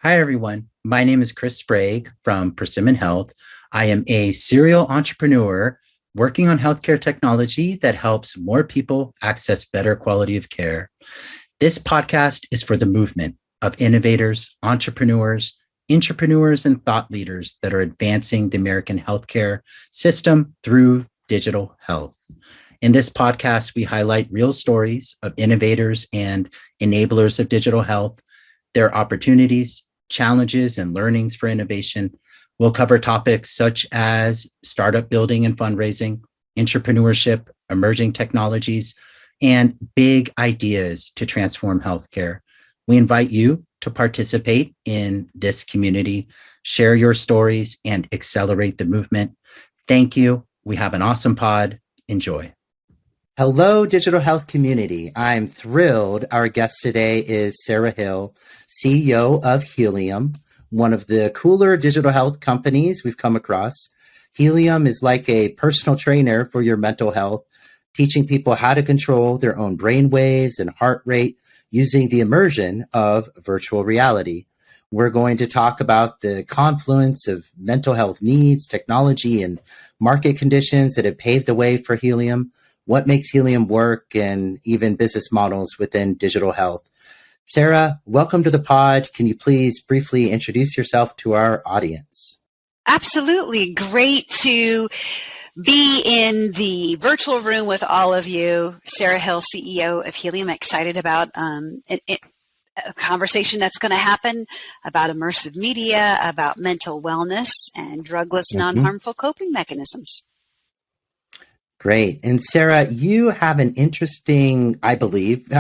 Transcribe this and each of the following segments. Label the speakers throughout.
Speaker 1: Hi, everyone. My name is Chris Sprague from Persimmon Health. I am a serial entrepreneur working on healthcare technology that helps more people access better quality of care. This podcast is for the movement of innovators, entrepreneurs, intrapreneurs, and thought leaders that are advancing the American healthcare system through digital health. In this podcast, we highlight real stories of innovators and enablers of digital health, their opportunities, challenges, and learnings for innovation. We'll cover topics such as startup building and fundraising, entrepreneurship, emerging technologies, and big ideas to transform healthcare. We invite you to participate in this community, share your stories, and accelerate the movement. Thank you. We have an awesome pod. Enjoy. Hello, digital health community. I'm thrilled. Our guest today is Sarah Hill, CEO of Healium, one of the cooler digital health companies we've come across. Healium is like a personal trainer for your mental health, teaching people how to control their own brain waves and heart rate using the immersion of virtual reality. We're going to talk about the confluence of mental health needs, technology, and market conditions that have paved the way for Healium, what makes Healium work, and even business models within digital health. Sarah, welcome to the pod. Can you please briefly introduce yourself to our audience?
Speaker 2: Absolutely. Great to be in the virtual room with all of you. Sarah Hill, CEO of Healium, excited about a conversation that's going to happen about immersive media, about mental wellness, and drugless, non-harmful coping mechanisms.
Speaker 1: Great. And Sarah, you have an interesting, I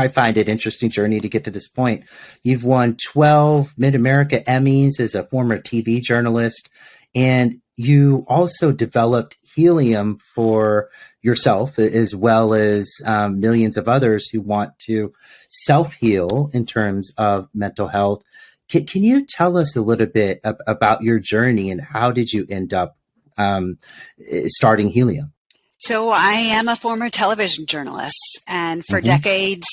Speaker 1: find it interesting journey to get to this point. You've won 12 Mid-America Emmys as a former TV journalist, and you also developed Healium for yourself as well as millions of others who want to self-heal in terms of mental health. Can you tell us a little bit about your journey and how did you end up starting Healium?
Speaker 2: So I am a former television journalist, and for decades,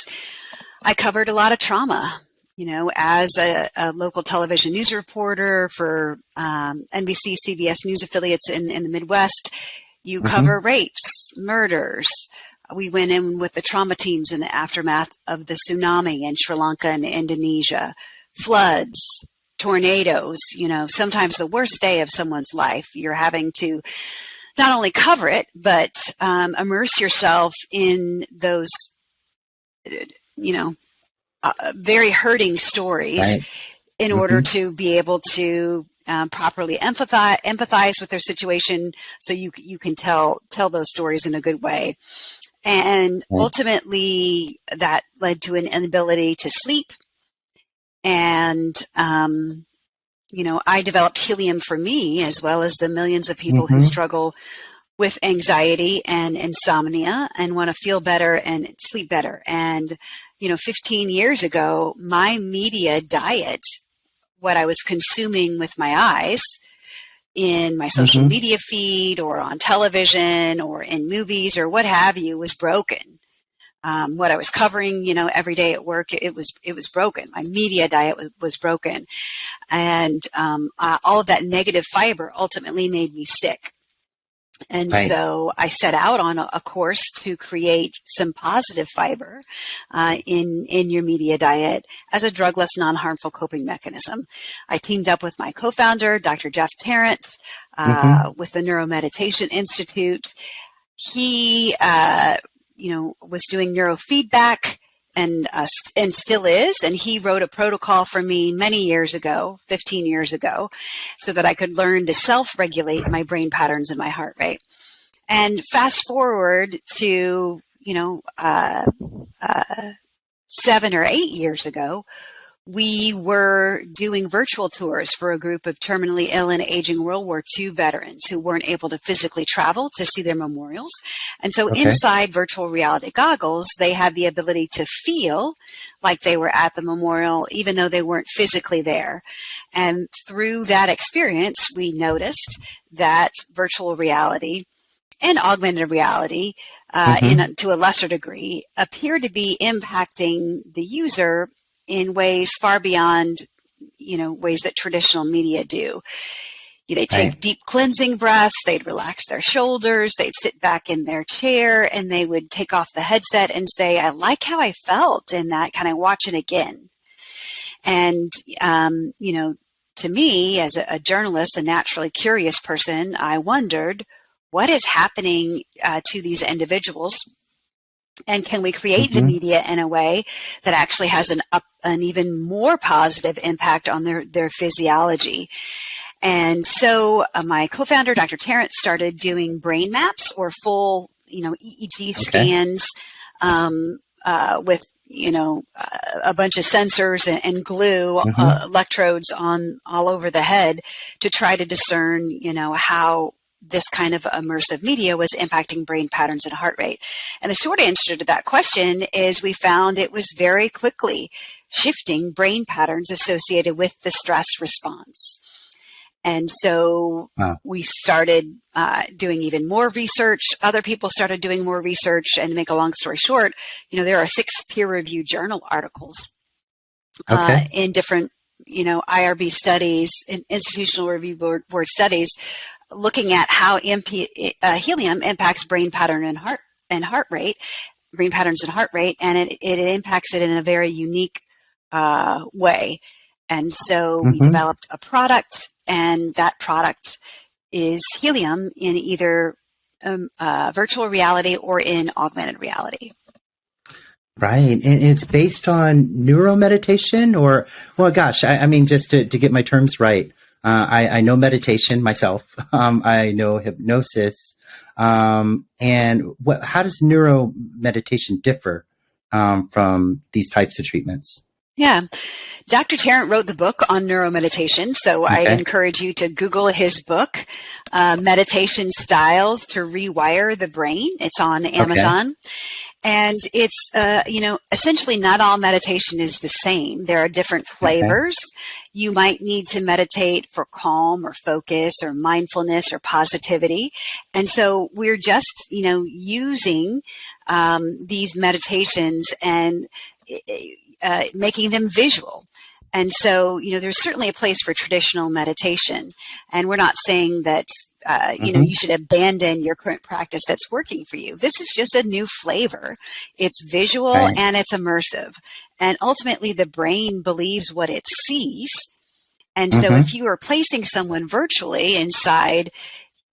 Speaker 2: I covered a lot of trauma. You know, as a local television news reporter for NBC, CBS news affiliates in the Midwest, you cover rapes, murders. We went in with the trauma teams in the aftermath of the tsunami in Sri Lanka and Indonesia, floods, tornadoes, you know, sometimes the worst day of someone's life. You're having to not only cover it, but immerse yourself in those, you know, very hurting stories in order to be able to properly empathize with their situation, so you can tell those stories in a good way. And ultimately, that led to an inability to sleep. And you know, I developed Healium for me, as well as the millions of people who struggle with anxiety and insomnia and want to feel better and sleep better. And, you know, 15 years ago, my media diet, what I was consuming with my eyes in my social media feed or on television or in movies or what have you, was broken. What I was covering, you know, every day at work, it was broken. My media diet was broken. And all of that negative fiber ultimately made me sick. And so I set out on a course to create some positive fiber in your media diet as a drugless, non-harmful coping mechanism. I teamed up with my co-founder, Dr. Jeff Tarrant, with the Neuro Meditation Institute. He you know, was doing neurofeedback and still is. And he wrote a protocol for me many years ago, 15 years ago, so that I could learn to self-regulate my brain patterns and my heart rate. And fast forward to, you know, 7 or 8 years ago, we were doing virtual tours for a group of terminally ill and aging World War II veterans who weren't able to physically travel to see their memorials. And so inside virtual reality goggles, they had the ability to feel like they were at the memorial, even though they weren't physically there. And through that experience, we noticed that virtual reality and augmented reality, to a lesser degree, appear to be impacting the user in ways far beyond ways that traditional media do. They take
Speaker 1: Right.
Speaker 2: deep cleansing breaths, they'd relax their shoulders, they'd sit back in their chair, and they would take off the headset and say, I like how I felt in that. Can I watch it again? And, to me, as a journalist, a naturally curious person, I wondered, what is happening to these individuals? And can we create the media in a way that actually has an even more positive impact on their physiology? And so my co-founder, Dr. Terrence, started doing brain maps or full, EEG scans with, a bunch of sensors and glue, electrodes on all over the head to try to discern, how this kind of immersive media was impacting brain patterns and heart rate. And the short answer to that question is we found it was very quickly shifting brain patterns associated with the stress response. And so we started doing even more research. Other people started doing more research. And to make a long story short, there are 6 peer-reviewed journal articles in different, IRB studies, institutional review board studies, looking at how helium impacts brain pattern and heart rate, brain patterns and heart rate, and it impacts it in a very unique way. And so we developed a product, and that product is helium in either virtual reality or in augmented reality.
Speaker 1: Right. And it's based on neuro meditation or, well, gosh, I mean, just to get my terms right, I know meditation myself. I know hypnosis. And how does neuro meditation differ from these types of treatments?
Speaker 2: Yeah. Dr. Tarrant wrote the book on neuromeditation, so I encourage you to Google his book, Meditation Styles to Rewire the Brain. It's on Amazon. And it's, essentially not all meditation is the same. There are different flavors. You might need to meditate for calm or focus or mindfulness or positivity. And so we're just, using these meditations and making them visual. And so, there's certainly a place for traditional meditation. And we're not saying that, you should abandon your current practice that's working for you. This is just a new flavor. It's visual and it's immersive. And ultimately, the brain believes what it sees. And so if you are placing someone virtually inside,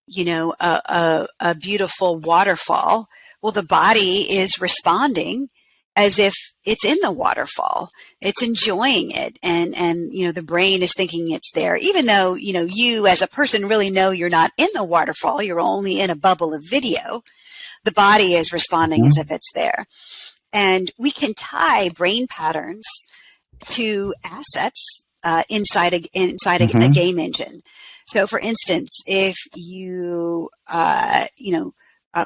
Speaker 2: a beautiful waterfall, well, the body is responding as if it's in the waterfall. It's enjoying it. And the brain is thinking it's there, even though, you as a person really know you're not in the waterfall. You're only in a bubble of video. The body is responding as if it's there. And we can tie brain patterns to assets inside a game engine. So for instance, if you,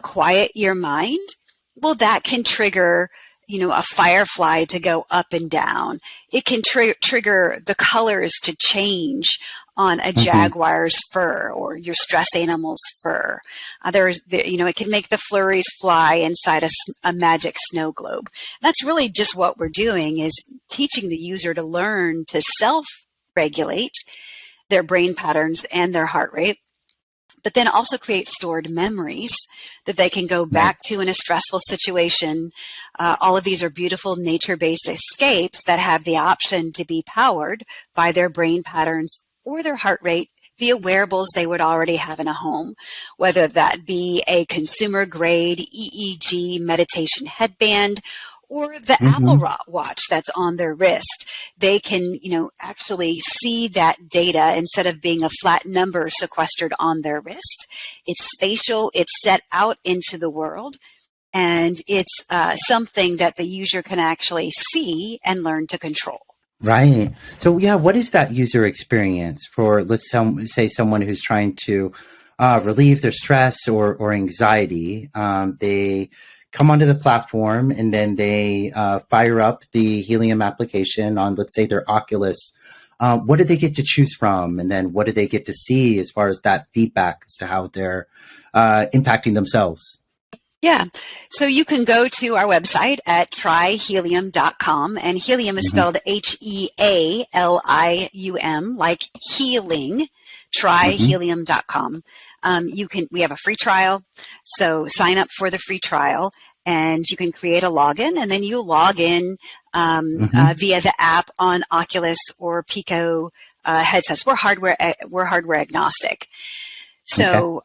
Speaker 2: quiet your mind, well, that can trigger a firefly to go up and down. It can trigger the colors to change on a jaguar's fur or your stress animal's fur. It can make the flurries fly inside a magic snow globe. That's really just what we're doing, is teaching the user to learn to self-regulate their brain patterns and their heart rate, but then also create stored memories that they can go back to in a stressful situation. All of these are beautiful nature-based escapes that have the option to be powered by their brain patterns or their heart rate via wearables they would already have in a home, whether that be a consumer-grade EEG meditation headband or the Apple Watch that's on their wrist. They can, actually see that data instead of being a flat number sequestered on their wrist. It's spatial, it's set out into the world, and it's something that the user can actually see and learn to control.
Speaker 1: Right. So, what is that user experience for, let's say, someone who's trying to relieve their stress or anxiety? They come onto the platform and then they fire up the Helium application on, let's say, their Oculus. What do they get to choose from? And then what do they get to see as far as that feedback as to how they're impacting themselves?
Speaker 2: Yeah. So you can go to our website at tryhelium.com, and helium is spelled Healium, like healing, tryhelium.com. We have a free trial. So sign up for the free trial and you can create a login, and then you log in via the app on Oculus or Pico headsets. We're hardware agnostic. So,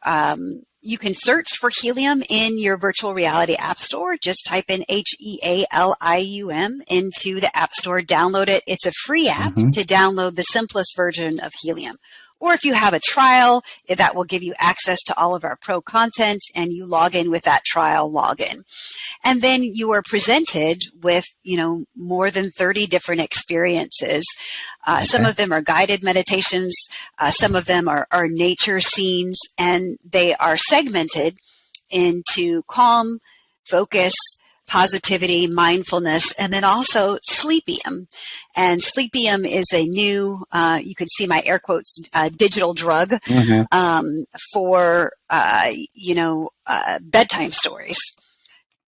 Speaker 2: you can search for Helium in your virtual reality app store. Just type in Healium into the app store, download it. It's a free app to download the simplest version of Helium. Or if you have a trial, that will give you access to all of our pro content, and you log in with that trial login. And then you are presented with, more than 30 different experiences. Some of them are guided meditations. Some of them are nature scenes, and they are segmented into calm, focus, positivity, mindfulness, and then also sleepium. And sleepium is a new, you can see my air quotes, digital drug for, bedtime stories.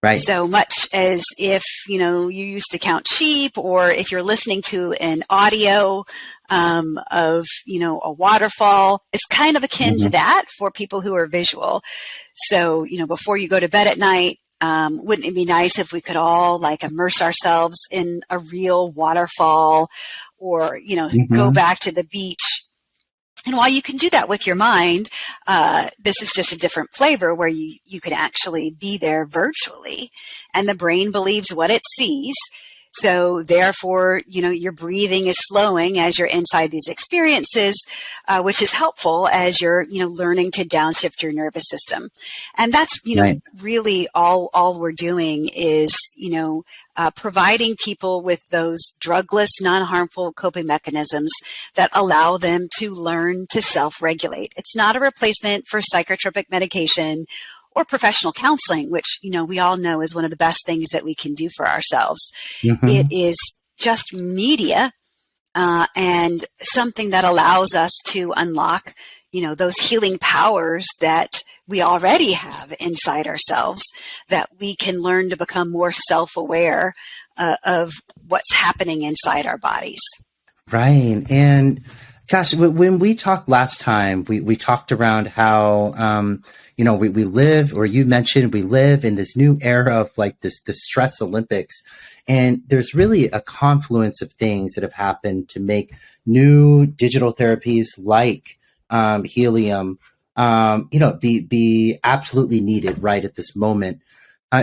Speaker 3: Right.
Speaker 2: So much as if, you used to count sheep, or if you're listening to an audio of, a waterfall, it's kind of akin to that for people who are visual. So, before you go to bed at night, wouldn't it be nice if we could all immerse ourselves in a real waterfall, or, go back to the beach? And while you can do that with your mind, this is just a different flavor where you can actually be there virtually, and the brain believes what it sees. So therefore, your breathing is slowing as you're inside these experiences, which is helpful as you're, learning to downshift your nervous system. And that's, really all we're doing is, providing people with those drugless, non-harmful coping mechanisms that allow them to learn to self-regulate. It's not a replacement for psychotropic medication or professional counseling, which, we all know is one of the best things that we can do for ourselves. It is just media and something that allows us to unlock, those healing powers that we already have inside ourselves, that we can learn to become more self-aware of what's happening inside our bodies.
Speaker 3: Right. And gosh, when we talked last time, we talked around how, we live, or you mentioned we live in this new era of this stress Olympics. And there's really a confluence of things that have happened to make new digital therapies like Helium, be absolutely needed right at this moment.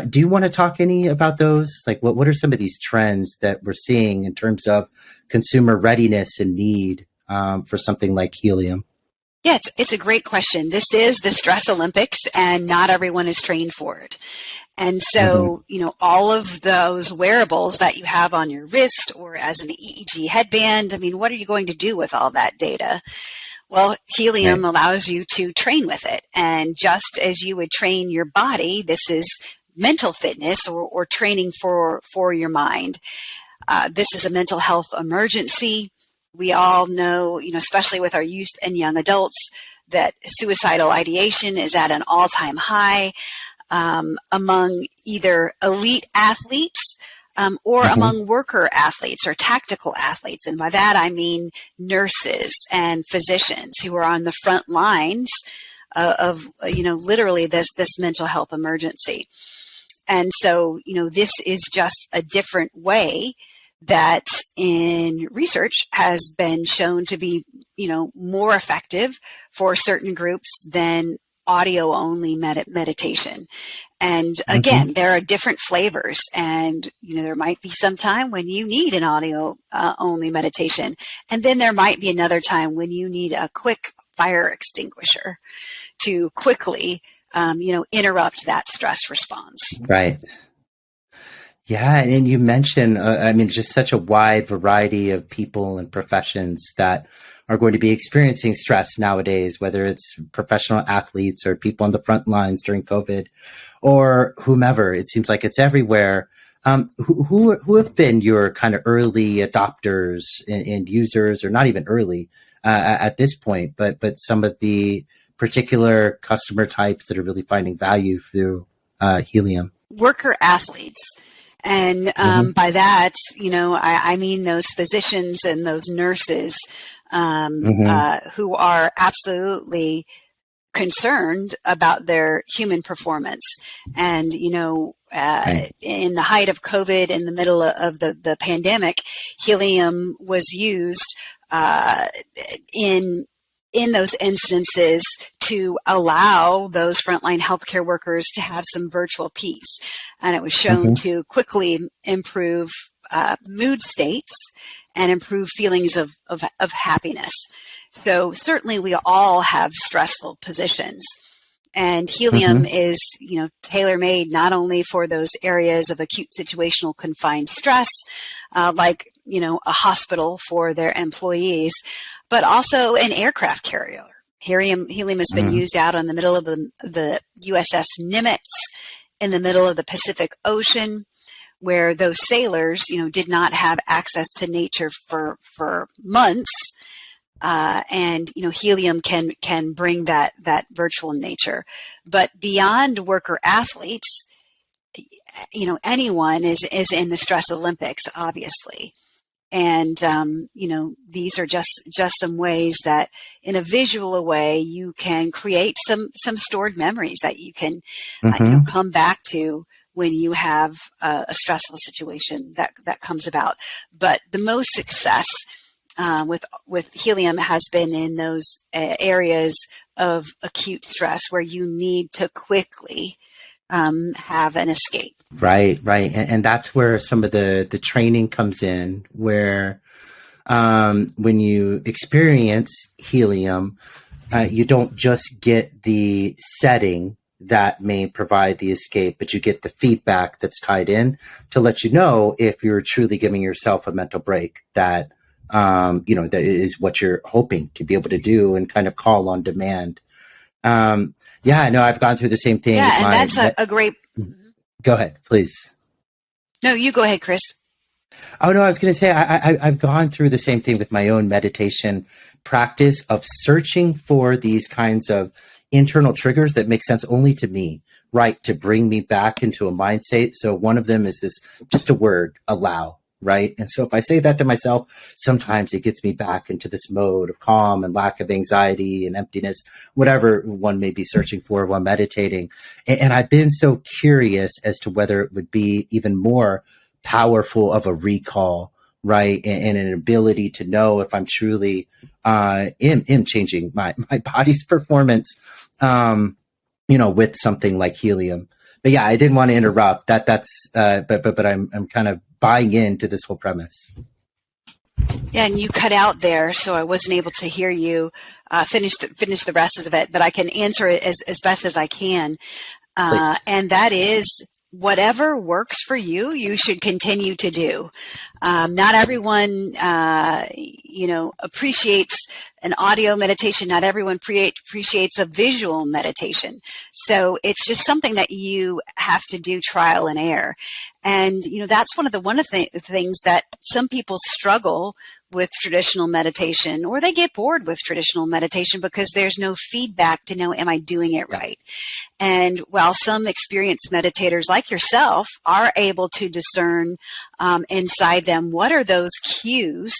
Speaker 3: Do you want to talk any about those? What are some of these trends that we're seeing in terms of consumer readiness and need for something like Helium?
Speaker 2: Yeah, it's a great question. This is the stress Olympics, and not everyone is trained for it. And so, all of those wearables that you have on your wrist or as an EEG headband, what are you going to do with all that data? Well, Helium allows you to train with it. And just as you would train your body, this is mental fitness or training for your mind. This is a mental health emergency. We all know, especially with our youth and young adults, that suicidal ideation is at an all-time high among either elite athletes or among worker athletes or tactical athletes. And by that, I mean nurses and physicians who are on the front lines of literally this mental health emergency. And so, this is just a different way that in research has been shown to be, more effective for certain groups than audio only meditation. And again, there are different flavors, and, there might be some time when you need an audio only meditation. And then there might be another time when you need a quick fire extinguisher to quickly, interrupt that stress response.
Speaker 3: Right. Yeah. And you mentioned, just such a wide variety of people and professions that are going to be experiencing stress nowadays, whether it's professional athletes or people on the front lines during COVID or whomever. It seems like it's everywhere. Who have been your kind of early adopters and users, or not even early at this point, but some of the particular customer types that are really finding value through helium?
Speaker 2: Worker athletes. And by that, I mean those physicians and those nurses who are absolutely concerned about their human performance. And, right. In the height of COVID, in the middle of the pandemic, helium was used in those instances to allow those frontline healthcare workers to have some virtual peace. And it was shown to quickly improve mood states and improve feelings of happiness. So certainly we all have stressful positions. And helium is, tailor-made not only for those areas of acute situational confined stress, like, a hospital for their employees, but also an aircraft carrier. Helium has been used out in the middle of the USS Nimitz in the middle of the Pacific Ocean, where those sailors, did not have access to nature for months. And helium can bring that virtual nature. But beyond worker athletes, anyone is in the stress Olympics, obviously. And, these are just some ways that in a visual way, you can create some stored memories that you can, come back to when you have a stressful situation that comes about. But the most success with helium has been in those areas of acute stress where you need to quickly have an escape.
Speaker 3: Right. And that's where some of the training comes in, where when you experience helium, you don't just get the setting that may provide the escape, but you get the feedback that's tied in to let you know if you're truly giving yourself a mental break that, that is what you're hoping to be able to do and kind of call on demand. I've gone through the same thing.
Speaker 2: Yeah, and that's a great...
Speaker 3: Go ahead, please.
Speaker 2: No, you go ahead, Chris.
Speaker 3: Oh, no, I was going to say, I've gone through the same thing with my own meditation practice of searching for these kinds of internal triggers that make sense only to me, right? To bring me back into a mind state. So one of them is just a word, allow. Right. And so if I say that to myself, sometimes it gets me back into this mode of calm and lack of anxiety and emptiness, whatever one may be searching for while meditating. And I've been so curious as to whether it would be even more powerful of a recall, right? And an ability to know if I'm truly am changing my body's performance, with something like helium. But yeah, I didn't want to interrupt but I'm kind of buying into this whole premise.
Speaker 2: Yeah, and you cut out there, so I wasn't able to hear you finish the rest of it, but I can answer it as best as I can. And that is, whatever works for you, you should continue to do. Not everyone, appreciates an audio meditation. Not everyone appreciates a visual meditation. So it's just something that you have to do trial and error. And, that's one of the things that some people struggle with traditional meditation, or they get bored with traditional meditation because there's no feedback to know, am I doing it right? And while some experienced meditators like yourself are able to discern inside them, what are those cues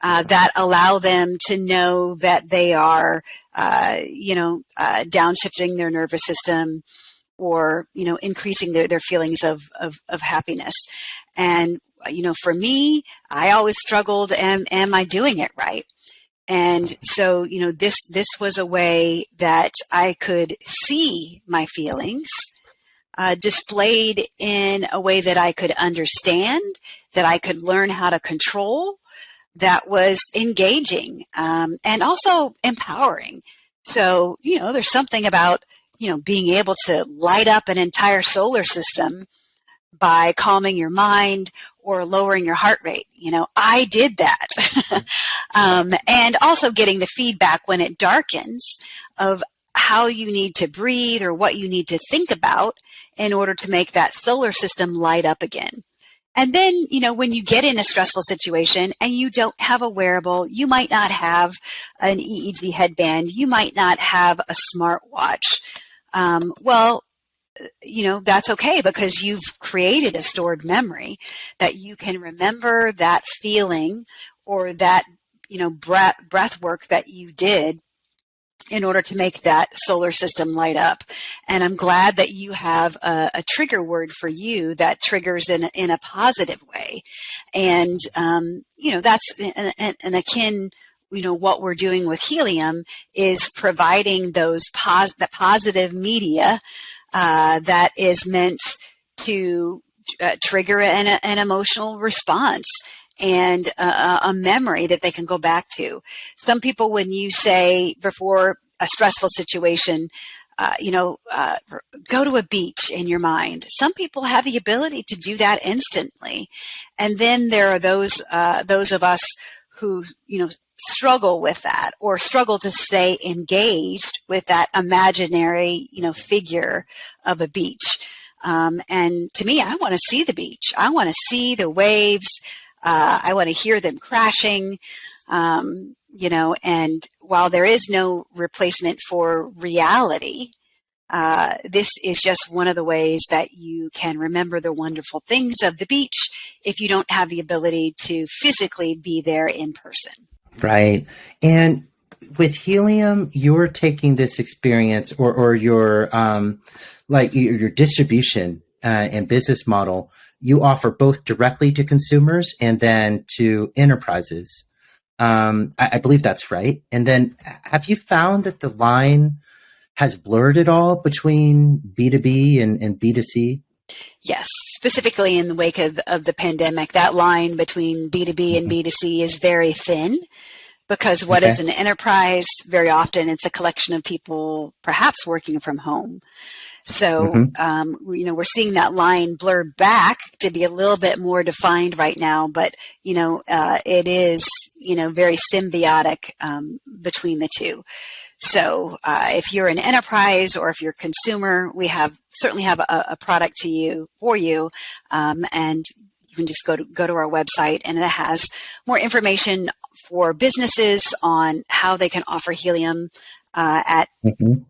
Speaker 2: that allow them to know that they are, downshifting their nervous system, or, increasing their feelings of happiness. And, for me, I always struggled, am I doing it right? And so, this was a way that I could see my feelings displayed in a way that I could understand, that I could learn how to control, that was engaging, and also empowering. So, there's something about, being able to light up an entire solar system by calming your mind or lowering your heart rate. I did that. And also getting the feedback when it darkens of how you need to breathe or what you need to think about in order to make that solar system light up again. And then, when you get in a stressful situation and you don't have a wearable, you might not have an EEG headband, you might not have a smartwatch. Well, that's okay, because you've created a stored memory that you can remember that feeling or that, breath work that you did in order to make that solar system light up. And I'm glad that you have a trigger word for you that triggers in a positive way. And, that's an akin, what we're doing with Healium is providing the positive media that is meant to trigger an emotional response and a memory that they can go back to. Some people, when you say before a stressful situation, go to a beach in your mind. Some people have the ability to do that instantly. And then there are those of us who, struggle with that or struggle to stay engaged with that imaginary, figure of a beach. And to me, I want to see the beach. I want to see the waves. I want to hear them crashing, and while there is no replacement for reality, this is just one of the ways that you can remember the wonderful things of the beach if you don't have the ability to physically be there in person.
Speaker 3: Right. And with Healium, you're taking this experience or your your distribution and business model, you offer both directly to consumers and then to enterprises. I believe that's right. And then have you found that the line has blurred at all between B2B and B2C?
Speaker 2: Yes, specifically in the wake of the pandemic, that line between B2B and B2C is very thin, because what is an enterprise? Very often it's a collection of people perhaps working from home. So, we're seeing that line blur back to be a little bit more defined right now, but, it is, very symbiotic between the two. So if you're an enterprise or if you're a consumer, we certainly have a product for you, and you can just go to our website, and it has more information for businesses on how they can offer Healium at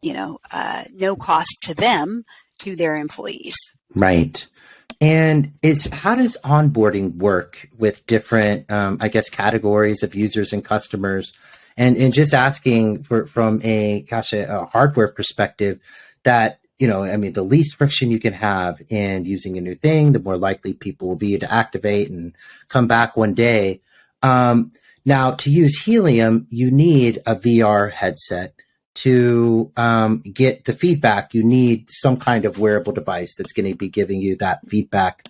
Speaker 2: no cost to them, to their employees.
Speaker 3: Right. And how does onboarding work with different, categories of users and customers? And just asking from a hardware perspective that, the least friction you can have in using a new thing, the more likely people will be to activate and come back one day. Now, to use Healium, you need a VR headset. To get the feedback, you need some kind of wearable device that's going to be giving you that feedback.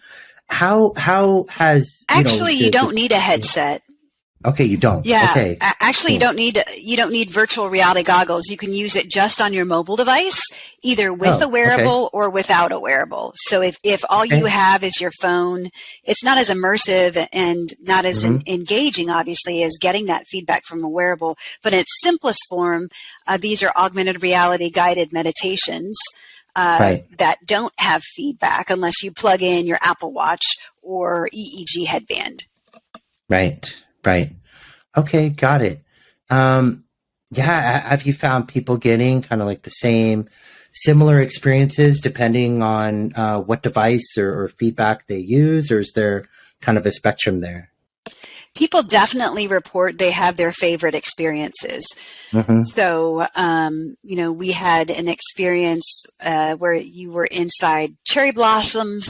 Speaker 3: How has
Speaker 2: you don't need a headset.
Speaker 3: Okay, you don't.
Speaker 2: Yeah,
Speaker 3: okay.
Speaker 2: Actually,
Speaker 3: cool.
Speaker 2: You don't need virtual reality goggles. You can use it just on your mobile device, either with a wearable or without a wearable. So if all you have is your phone, it's not as immersive and not as engaging, obviously, as getting that feedback from a wearable. But in its simplest form, these are augmented reality guided meditations that don't have feedback unless you plug in your Apple Watch or EEG headband.
Speaker 3: Right. Okay, got it. Have you found people getting kind of like the similar experiences depending on what device or feedback they use, or is there kind of a spectrum there?
Speaker 2: People definitely report they have their favorite experiences. So, we had an experience where you were inside cherry blossoms,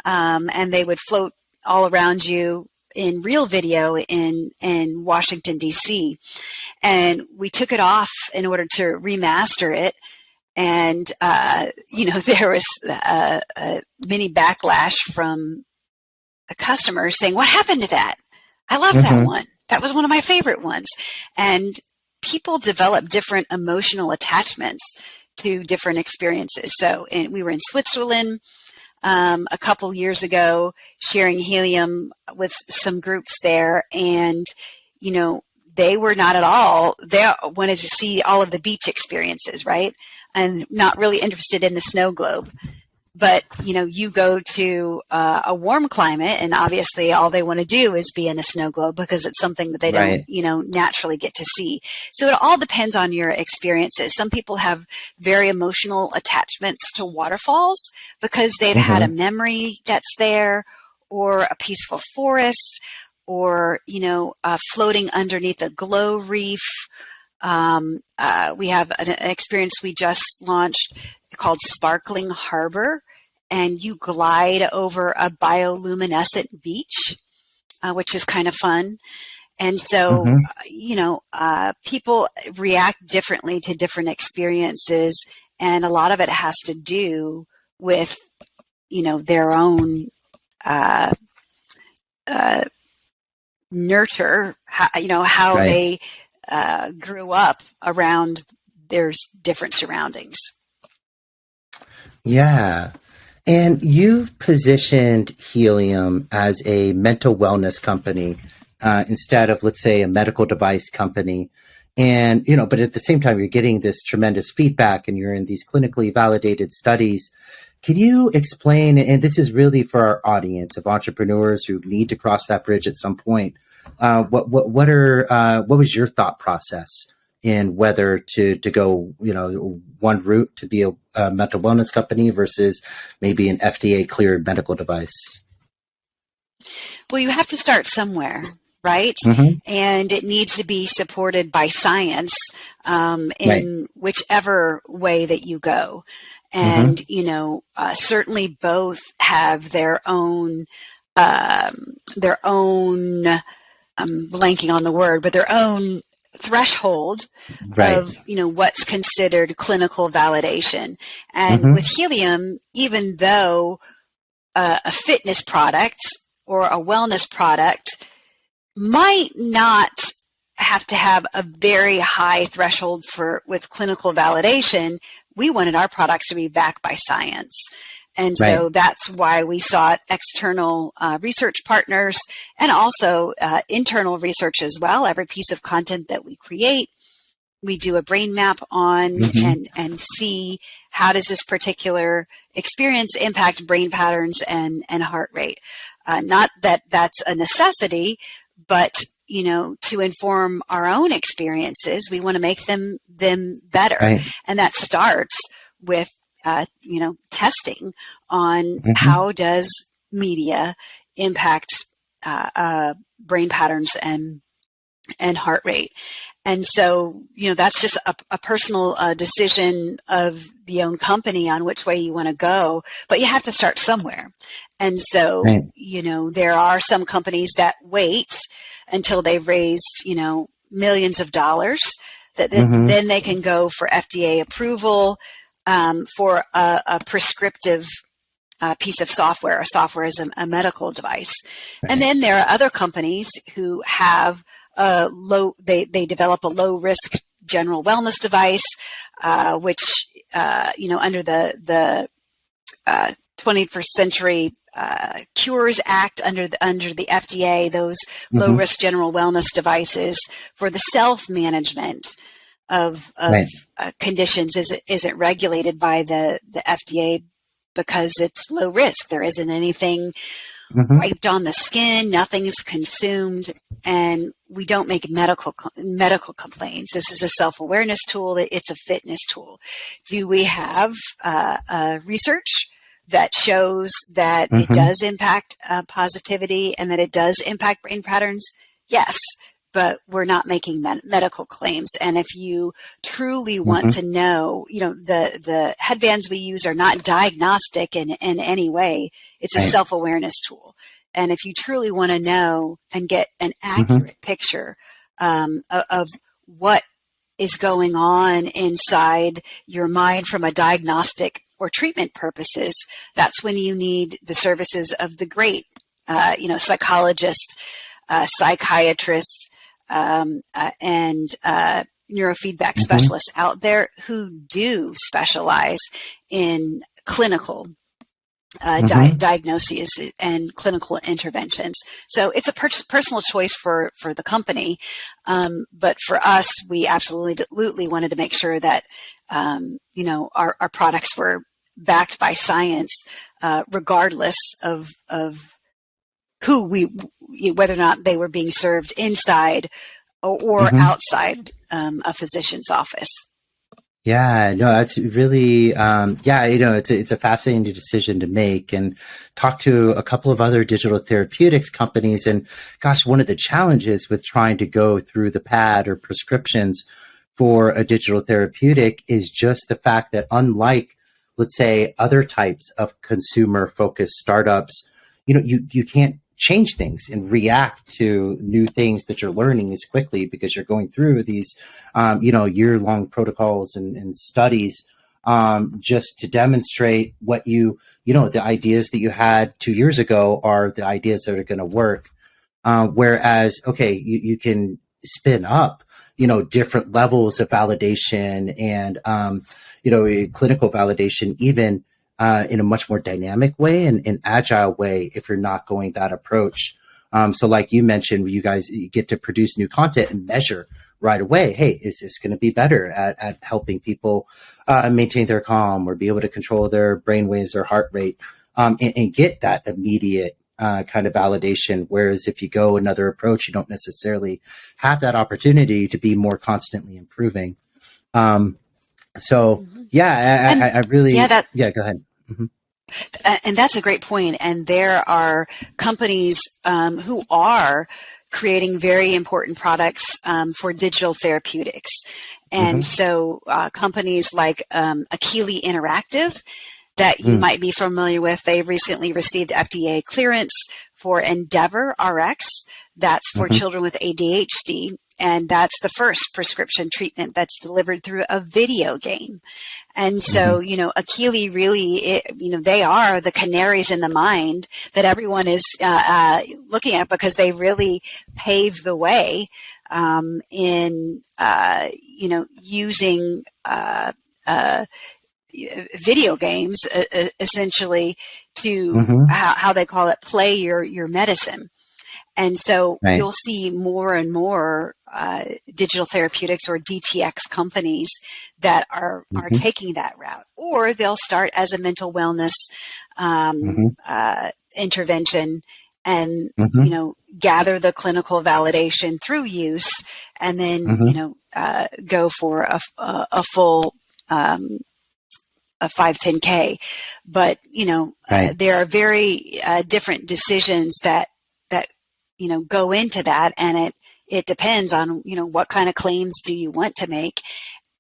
Speaker 2: and they would float all around you in real video in Washington, D.C. And we took it off in order to remaster it. And, there was a mini backlash from a customer saying, "What happened to that? I love that one. That was one of my favorite ones." And people develop different emotional attachments to different experiences. So we were in Switzerland a couple years ago, sharing Healium with some groups there, and they were not at all. They wanted to see all of the beach experiences, right, and not really interested in the snow globe. But, you go to a warm climate, and obviously all they want to do is be in a snow globe because it's something that they
Speaker 3: Right.
Speaker 2: don't, naturally get to see. So it all depends on your experiences. Some people have very emotional attachments to waterfalls because they've had a memory that's there, or a peaceful forest, or, floating underneath a glow reef. We have an experience we just launched called Sparkling Harbor, and you glide over a bioluminescent beach, which is kind of fun. And so, people react differently to different experiences, and a lot of it has to do with, their own nurture, how
Speaker 3: Right.
Speaker 2: they grew up around their different surroundings.
Speaker 3: Yeah. And you've positioned Helium as a mental wellness company instead of, let's say, a medical device company. And, but at the same time, you're getting this tremendous feedback and you're in these clinically validated studies. Can you explain, and this is really for our audience of entrepreneurs who need to cross that bridge at some point, what was your thought process in whether to go, one route to be a mental wellness company versus maybe an FDA cleared medical device?
Speaker 2: Well, you have to start somewhere, right? And it needs to be supported by science in whichever way that you go. And, certainly both have their own, I'm blanking on the word, but their own threshold of, what's considered clinical validation. And with Helium, even though a fitness product or a wellness product might not have to have a very high threshold with clinical validation, we wanted our products to be backed by science. And so that's why we sought external research partners and also internal research as well. Every piece of content that we create, we do a brain map on and see how does this particular experience impact brain patterns and heart rate. Not that that's a necessity, but to inform our own experiences, we want to make them better. And that starts with, testing on how does media impact brain patterns and heart rate. And so, that's just a personal decision of the own company on which way you want to go, but you have to start somewhere. And so, there are some companies that wait until they've raised, millions of dollars that then they can go for FDA approval for a prescriptive piece of software. A software is a medical device. And then there are other companies who have they develop a low risk general wellness device, which, under the 21st Century Cures Act under the FDA, those low risk general wellness devices for the self management of conditions isn't regulated by the FDA because it's low risk. There isn't anything wiped on the skin, nothing's consumed, and we don't make medical complaints. This is a self-awareness tool. It's a fitness tool. Do we have research that shows that it does impact positivity and that it does impact brain patterns? Yes, but we're not making medical claims. And if you truly want to know, the headbands we use are not diagnostic in any way. It's a self-awareness tool. And if you truly want to know and get an accurate picture of what is going on inside your mind from a diagnostic or treatment purposes, that's when you need the services of the great, psychologist, psychiatrist, and neurofeedback specialists out there who do specialize in clinical diagnoses and clinical interventions. So it's a personal choice for the company. But for us, we absolutely wanted to make sure that, our products were backed by science, regardless of whether or not they were being served inside or outside a physician's office.
Speaker 3: Yeah, no, that's really, it's a fascinating decision to make, and talk to a couple of other digital therapeutics companies. And gosh, one of the challenges with trying to go through the pad or prescriptions for a digital therapeutic is just the fact that, unlike, let's say, other types of consumer focused startups, you can't change things and react to new things that you're learning as quickly, because you're going through these, year-long protocols and studies, just to demonstrate what the ideas that you had 2 years ago are the ideas that are going to work. Whereas, okay, you can spin up, different levels of validation and, clinical validation, even in a much more dynamic way and an agile way if you're not going that approach. So like you mentioned, you get to produce new content and measure right away. Hey, is this going to be better at helping people maintain their calm or be able to control their brainwaves or heart rate, and get that immediate kind of validation. Whereas if you go another approach, you don't necessarily have that opportunity to be more constantly improving. So yeah, I really, go ahead. Mm-hmm.
Speaker 2: And that's a great point. And there are companies who are creating very important products for digital therapeutics. And so companies like Akili Interactive, that you might be familiar with, they recently received FDA clearance for Endeavor RX. That's for children with ADHD. And that's the first prescription treatment that's delivered through a video game. And so, Akili really, they are the canaries in the mind that everyone is looking at, because they really paved the way in, using video games essentially to how they call it, play your medicine. And so you'll see more and more digital therapeutics or DTX companies that are taking that route, or they'll start as a mental wellness intervention and gather the clinical validation through use, and then go for a full a 510K. But there are very different decisions that go into that, and it depends on what kind of claims do you want to make,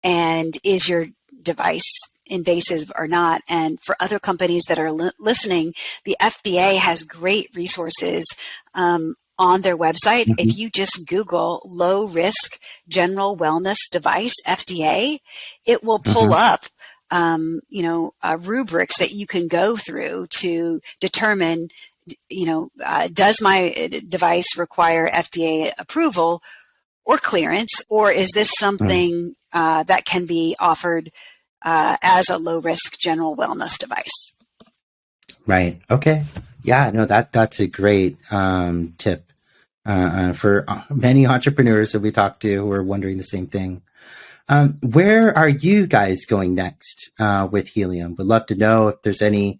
Speaker 2: and is your device invasive or not. And for other companies that are listening, the FDA has great resources on their website. If you just Google low risk general wellness device FDA, it will pull up rubrics that you can go through to determine, does my device require FDA approval or clearance, or is this something that can be offered as a low-risk general wellness device?
Speaker 3: Right. Okay. Yeah, no, that's a great tip for many entrepreneurs that we talk to who are wondering the same thing. Where are you guys going next with Healium? Would love to know if there's any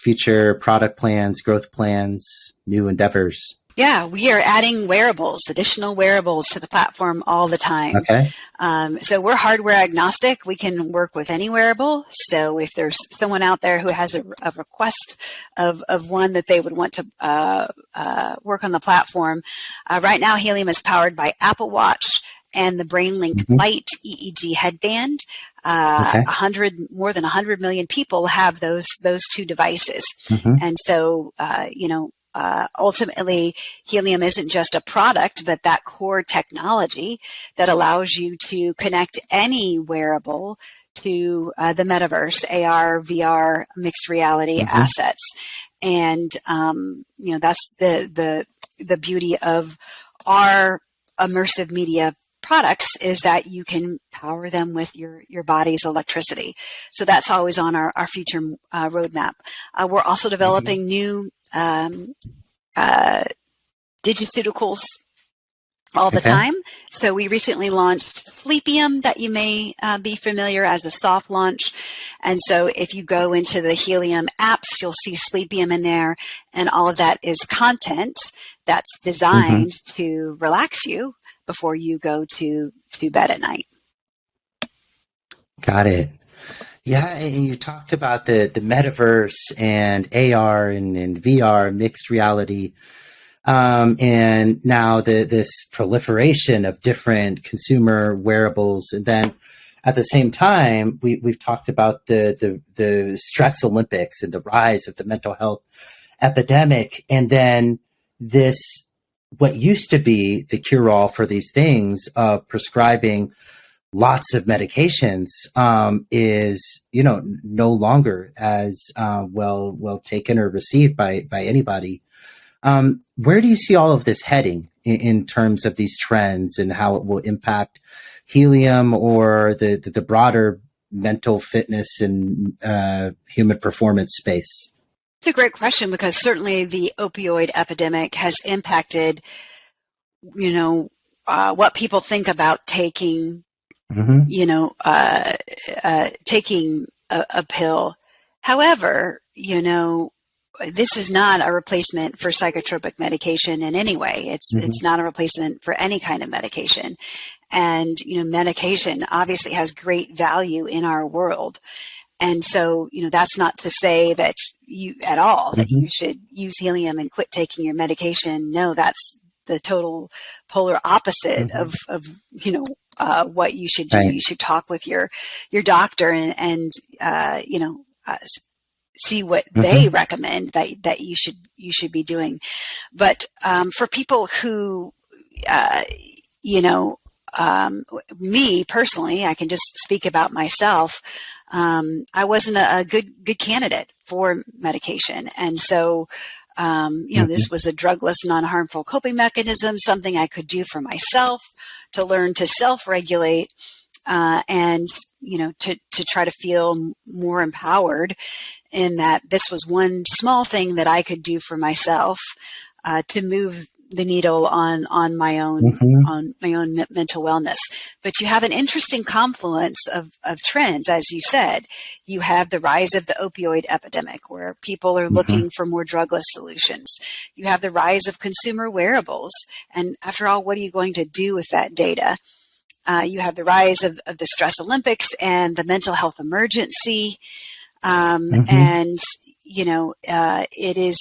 Speaker 3: future product plans, growth plans, new endeavors.
Speaker 2: Yeah, we are adding additional wearables to the platform all the time.
Speaker 3: Okay.
Speaker 2: So we're hardware agnostic. We can work with any wearable. So if there's someone out there who has a request of one that they would want to work on the platform, right now Healium is powered by Apple Watch and the BrainLink Lite EEG headband. More than 100 million people have those two devices. And so, ultimately, Healium isn't just a product, but that core technology that allows you to connect any wearable to the metaverse, AR, VR, mixed reality assets. And, that's the beauty of our immersive media products, is that you can power them with your body's electricity. So that's always on our future roadmap. We're also developing new digiceuticals all the time. So we recently launched Sleepium, that you may be familiar as a soft launch. And so if you go into the Healium apps, you'll see Sleepium in there. And all of that is content that's designed to relax you before you go to bed at night.
Speaker 3: Got it. Yeah, and you talked about the metaverse and AR and VR, mixed reality. And now this proliferation of different consumer wearables. And then at the same time, we've talked about the stress Olympics and the rise of the mental health epidemic. And then this, what used to be the cure-all for these things of prescribing lots of medications, is, no longer as well taken or received by anybody. Where do you see all of this heading in terms of these trends and how it will impact Healium or the broader mental fitness and human performance space?
Speaker 2: It's a great question, because certainly the opioid epidemic has impacted, what people think about taking, taking a pill. However, this is not a replacement for psychotropic medication in any way. It's not a replacement for any kind of medication. And, medication obviously has great value in our world. And so, that's not to say that that you should use Healium and quit taking your medication. No, that's the total polar opposite of what you should do. Right. You should talk with your doctor and see what they recommend that you should be doing. But for people who, me personally, I can just speak about myself. I wasn't a good candidate for medication, and so this was a drugless, non-harmful coping mechanism, something I could do for myself to learn to self-regulate, and to try to feel more empowered. In that this was one small thing that I could do for myself to move the needle on my own mental wellness. But you have an interesting confluence of trends, as you said. You have the rise of the opioid epidemic, where people are looking for more drugless solutions. You have the rise of consumer wearables, and after all, what are you going to do with that data? You have the rise of the stress Olympics and the mental health emergency. And, it is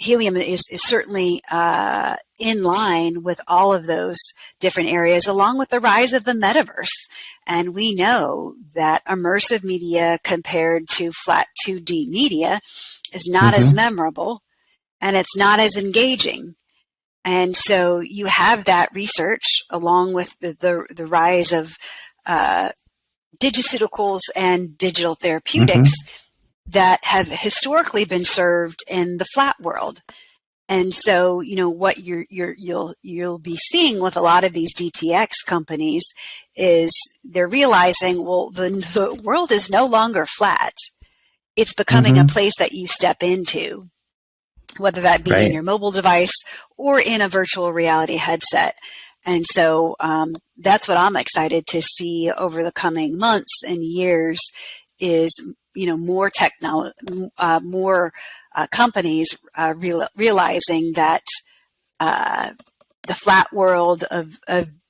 Speaker 2: Healium is certainly, in line with all of those different areas, along with the rise of the metaverse. And we know that immersive media compared to flat 2D media is not as memorable, and it's not as engaging. And so you have that research along with the rise of, digiceuticals and digital therapeutics that have historically been served in the flat world. And so, what you'll be seeing with a lot of these DTX companies is they're realizing, well, the world is no longer flat. It's becoming a place that you step into, whether that be in your mobile device or in a virtual reality headset. And so that's what I'm excited to see over the coming months and years is, more more companies realizing that the flat world of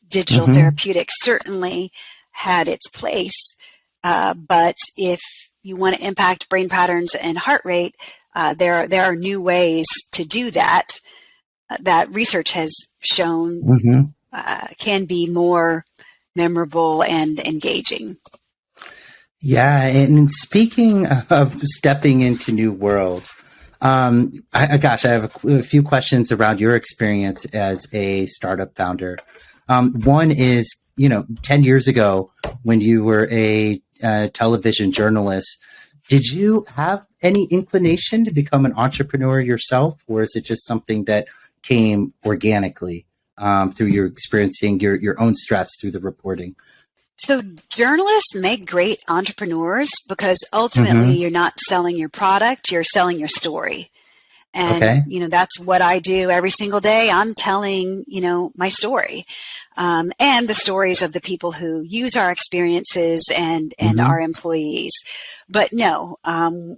Speaker 2: digital therapeutics certainly had its place. But if you want to impact brain patterns and heart rate, there are new ways to do that. That research has shown can be more memorable and engaging.
Speaker 3: Yeah, and speaking of stepping into new worlds, I have a few questions around your experience as a startup founder. One is, 10 years ago when you were a television journalist, did you have any inclination to become an entrepreneur yourself, or is it just something that came organically through your experiencing your own stress through the reporting?
Speaker 2: So journalists make great entrepreneurs because ultimately you're not selling your product, you're selling your story. And, that's what I do every single day. I'm telling, my story, and the stories of the people who use our experiences and our employees. But no,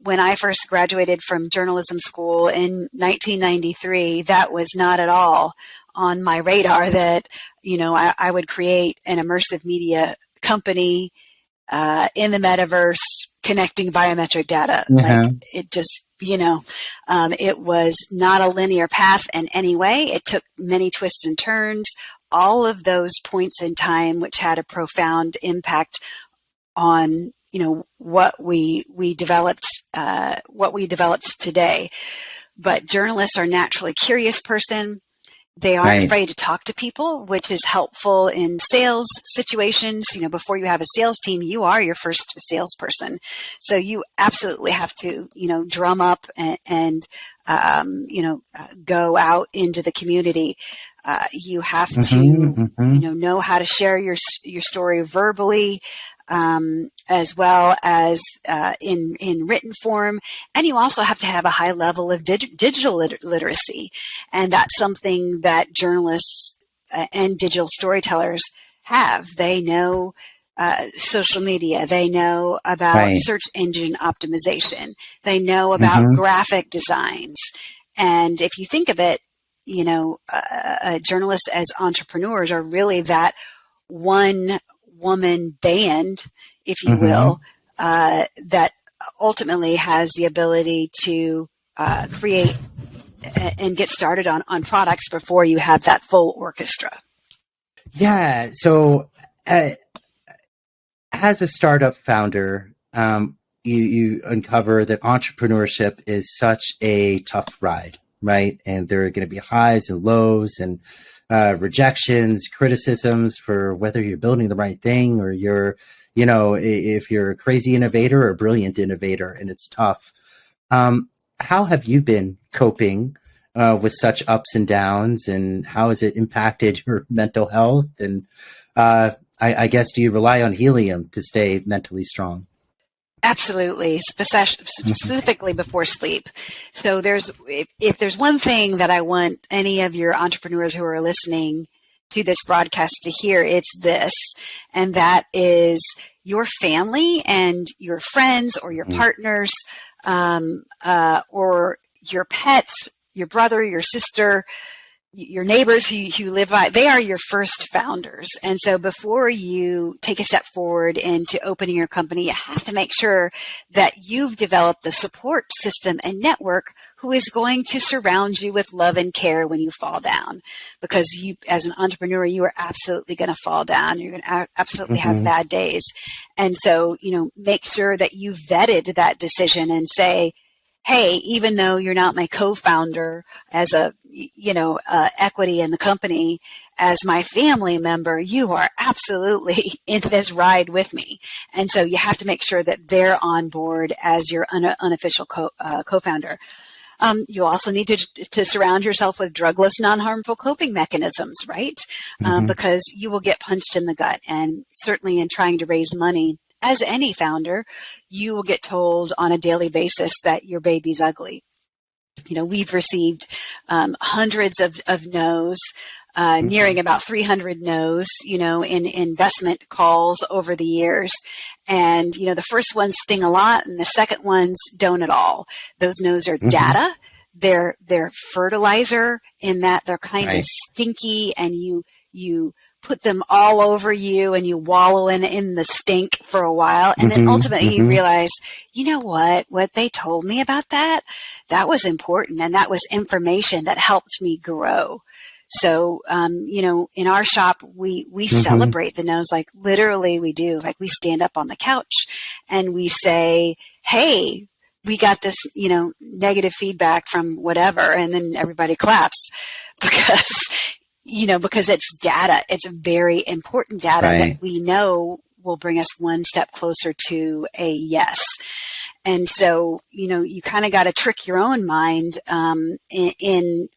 Speaker 2: when I first graduated from journalism school in 1993, that was not at all on my radar that, I would create an immersive media company, in the metaverse, connecting biometric data. Like it just, it was not a linear path in any way. It took many twists and turns, all of those points in time, which had a profound impact on, what we developed today. But journalists are naturally curious person. They aren't afraid to talk to people, which is helpful in sales situations. Before you have a sales team, you are your first salesperson. So you absolutely have to, drum up and go out into the community. You have to, know how to share your story verbally, as well as in written form. And you also have to have a high level of digital literacy. And that's something that journalists and digital storytellers have. They know social media. They know about search engine optimization. They know about graphic designs. And if you think of it, journalists as entrepreneurs are really that one woman band, if you will, that ultimately has the ability to create and get started on products before you have that full orchestra.
Speaker 3: Yeah. So as a startup founder, you uncover that entrepreneurship is such a tough ride, right? And there are going to be highs and lows and rejections, criticisms for whether you're building the right thing or you're, if you're a crazy innovator or a brilliant innovator, and it's tough. How have you been coping with such ups and downs, and how has it impacted your mental health? And I guess, do you rely on helium to stay mentally strong?
Speaker 2: Absolutely, specifically before sleep. So if there's one thing that I want any of your entrepreneurs who are listening to this broadcast to hear, it's this, and that is your family and your friends or your partners, or your pets, your brother, your sister, your neighbors who live by, they are your first founders. And so before you take a step forward into opening your company, you have to make sure that you've developed the support system and network who is going to surround you with love and care when you fall down. Because you, as an entrepreneur, you are absolutely going to fall down. You're going to absolutely have bad days. And so, make sure that you vetted that decision and say, hey, even though you're not my co-founder as a, equity in the company, as my family member, you are absolutely in this ride with me. And so you have to make sure that they're on board as your unofficial co-founder. You also need to surround yourself with drugless, non-harmful coping mechanisms, right? Because you will get punched in the gut. And certainly in trying to raise money, as any founder, you will get told on a daily basis that your baby's ugly. We've received hundreds of no's, nearing about 300 no's, in investment calls over the years. And, the first ones sting a lot and the second ones don't at all. Those no's are data. They're fertilizer in that they're kind of stinky, and you put them all over you and you wallow in the stink for a while. And then ultimately you realize, what they told me about that was important. And that was information that helped me grow. So, in our shop, we celebrate the no's, like literally we do. Like we stand up on the couch and we say, hey, we got this, negative feedback from whatever. And then everybody claps because it's data. It's very important data that we know will bring us one step closer to a yes. And so, you kind of got to trick your own mind and to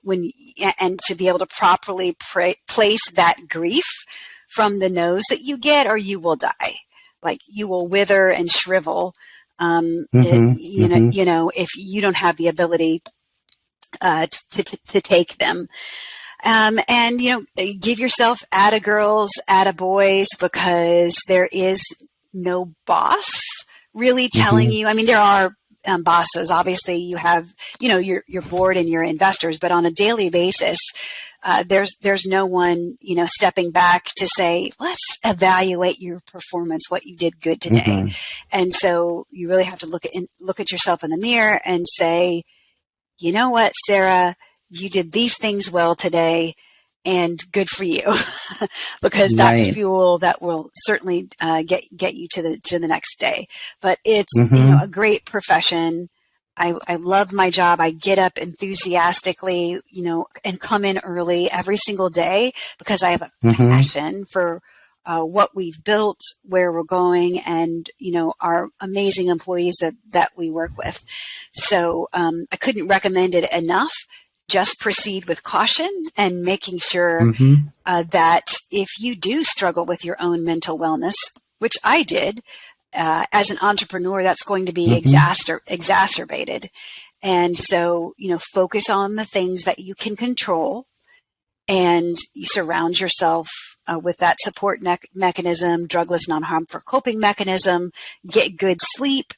Speaker 2: be able to properly place that grief from the no's that you get, or you will die. Like you will wither and shrivel. If you don't have the ability to take them. And, give yourself atta girls, atta boys, because there is no boss really telling you. I mean, there are bosses. Obviously, you have, your board and your investors, but on a daily basis, there's no one, stepping back to say, let's evaluate your performance, what you did good today. And so you really have to look at yourself in the mirror and say, you know what, Sarah, you did these things well today, and good for you, because that's fuel that will certainly get you to the next day. But it's a great profession. I love my job. I get up enthusiastically, and come in early every single day because I have a passion for what we've built, where we're going, and, our amazing employees that we work with. So I couldn't recommend it enough. Just proceed with caution and making sure that if you do struggle with your own mental wellness, which I did, as an entrepreneur, that's going to be exacerbated. And so, focus on the things that you can control, and you surround yourself with that support mechanism, drugless, non-harmful coping mechanism, get good sleep,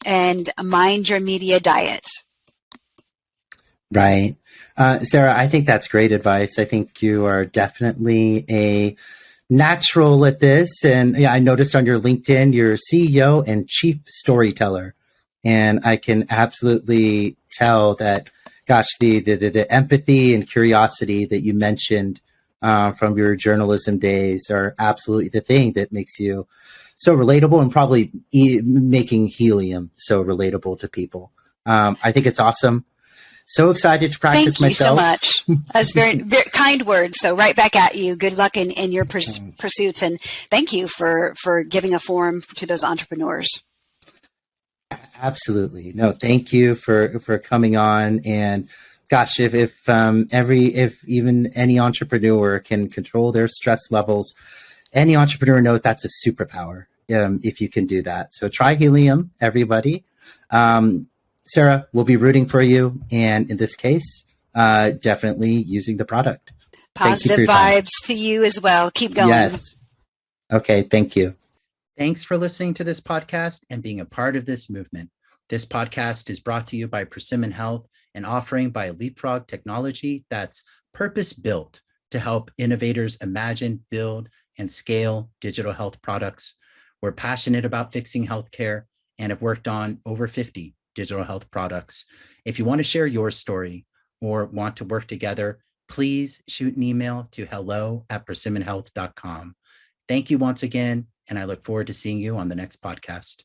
Speaker 2: and mind your media diet.
Speaker 3: Right. Sarah, I think that's great advice. I think you are definitely a natural at this. And I noticed on your LinkedIn, you're CEO and Chief Storyteller. And I can absolutely tell that, gosh, the empathy and curiosity that you mentioned from your journalism days are absolutely the thing that makes you so relatable, and probably making helium so relatable to people. I think it's awesome. So excited to practice myself.
Speaker 2: Thank you so much. That's very, very kind words. So right back at you. Good luck in your pursuits. And thank you for giving a forum to those entrepreneurs.
Speaker 3: Absolutely. No, thank you for coming on. And gosh, if even any entrepreneur can control their stress levels, any entrepreneur knows that's a superpower, if you can do that. So try helium, everybody. Sarah, we'll be rooting for you. And in this case, definitely using the product.
Speaker 2: Positive vibes to you as well. Keep going.
Speaker 3: Yes. Okay. Thank you.
Speaker 1: Thanks for listening to this podcast and being a part of this movement. This podcast is brought to you by Persimmon Health, an offering by Leapfrog Technology that's purpose-built to help innovators imagine, build, and scale digital health products. We're passionate about fixing healthcare and have worked on over 50 digital health products. If you want to share your story or want to work together, please shoot an email to hello@persimmonhealth.com. Thank you once again, and I look forward to seeing you on the next podcast.